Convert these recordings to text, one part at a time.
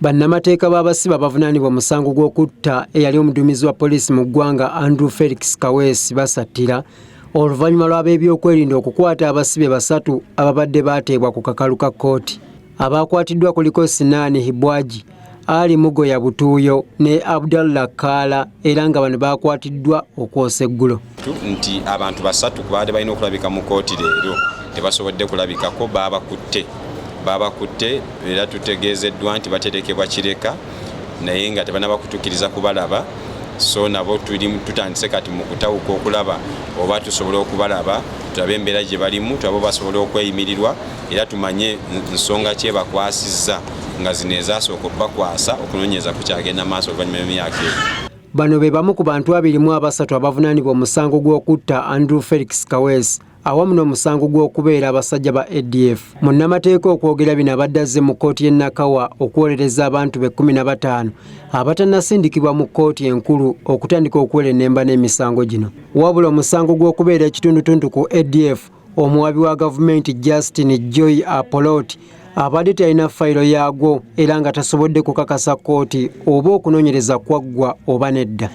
Bannamateeka b'abasibe abavunaanibwa omusango gw'okutta eyali omuduumizi wa poliisi mu ggwanga Andrew Felix Kaweesi basattira oluvannyuma lw'ab'ebyokwerinda okukwata abasibe basatu ababadde baateebwa ku kakalu ka Kkooti. Abakwatiddwa kuliko Sinaani Hibwaji, Ali Mugoya Butuuyo ne Abdallah Kaala era nga bano bakwatiddwa okwosa eggulo. Nti abantu basatu baadde balina okulabika mu kkooti leero tebasobodde kulabikako babakutte era tutegeezeddwa nti baterekebwa Kireka naye nga tebanabakutuukiriza kubalaba, so nabo tutandise kati mu kutawuka okulaba oba tusobola okubalaba tulabe embeera gye balimu tulabo basobola okweyimirirwa era tumanye nsonga ki ebakwasizza nga zino ezasooka okubakwasa okunoonyereza kukyagenda maaso oluvannyuma y'emyaka ebiri. Bano be bamu ku bantu 23 abavunaanibwa omusango gw'okutta Andrew Felix Kaweesi awamu n'omusango gw'okubeera abasajja ba ADF. Munnamateeka okwogera bino abadde azze mu kkooti y'e Nakawa okuwolereza abantu be 15 abatannasindikibwa mu kkooti enkulu okutandika okuwera ennemba n'emisango gino. Wabula omusango gw'okubeera ekitundutundu ku ADF, omuwabi wa gavumenti Justin Joy Apoloti abadde talina fayiro yaagwo era nga tasobodde kukakasa kkooti oba okunoonyereza kwaggwa oba nedda.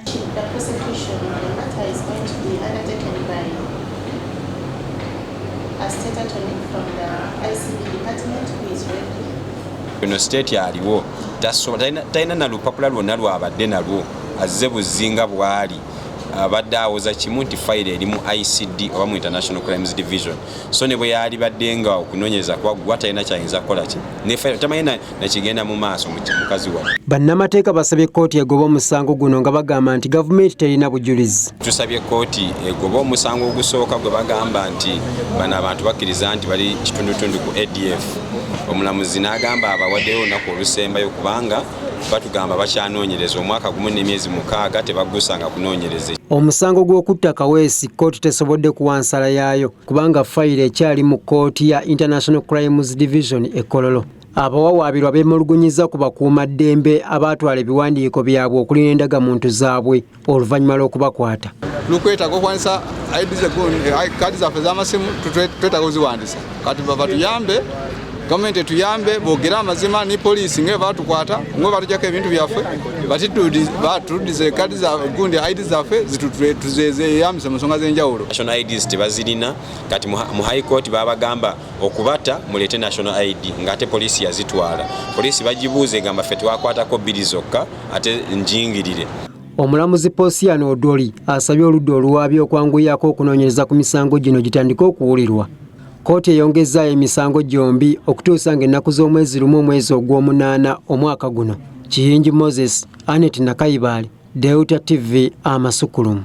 Bino state aliwo talina na lupapula lwonna lwabadde nalwo azze buzinga bwali abadde awoza kimu nti fayiro eri mu ICD oba mu International Crimes Division, so ne bwe yali badde nga okunoonyereza kwaggwa talina kyayinza kukola ki ne fayiro tamanyi nakigenda mu maaso mukazi wa. Bannamateeka basabye kkooti egoba omusango guno nga bagamba nti gavumenti terina bujulizi. Tusabye kkooti egoba omusango ogusooka gwe bagamba nti bano abantu bakkiriza nti bali kitundutundu ku ADF. Omulamuzi n'agamba abawaddeyo olunaku olusembayo kubanga batugamba bakyanoonyereza omwaka gumu n'emyezi 6 tebaggusanga kunoonyereza. Omusango gw'okutta Kaweesi kkooti tesobodde kuwa nsala yaayo kubanga fayiro ekyali mu kkooti ya International Crimes Division e Kololo. Abawawaabirwa beemulugunyiza ku bakuumaddembe abaatwala ebiwandiiko byabwe okulinda endagamuntu zaabwe oluvannyuma lw'okubakwata. Lukwetaaga okwanisa kaadi zaffe z'amasimu twetaaga oziwandiisa kati batuyambe, gavumenti etuyambe boogere amazima ne poliisi nga batukwata nga batujjako ebintu byaffe batuddize kaadi gundi ID zaffe tuzeyambise mu nsonga z'enjawulo. National IDs tebazirina kati mu High Court babagamba okubata muleete National ID ng'ate poliisi yazitwala. Poliisi bagibuuza egamba ffe twakwatako 2 zokka ate njingirire. Omulamuzi Posiano Odoli asabye oludda oluwaabi okwanguyako okunoonyereza ku misango gino gitandike okuwulirwa. Kkooti eyongezaayo emisango gyombi okutuusa ng'ennaku z'omwezi lumu omwezi ogw'omunaana omwaka guno. Kiyingi Moses, Anet Nakayibaali, Delta TV Amasukulumu.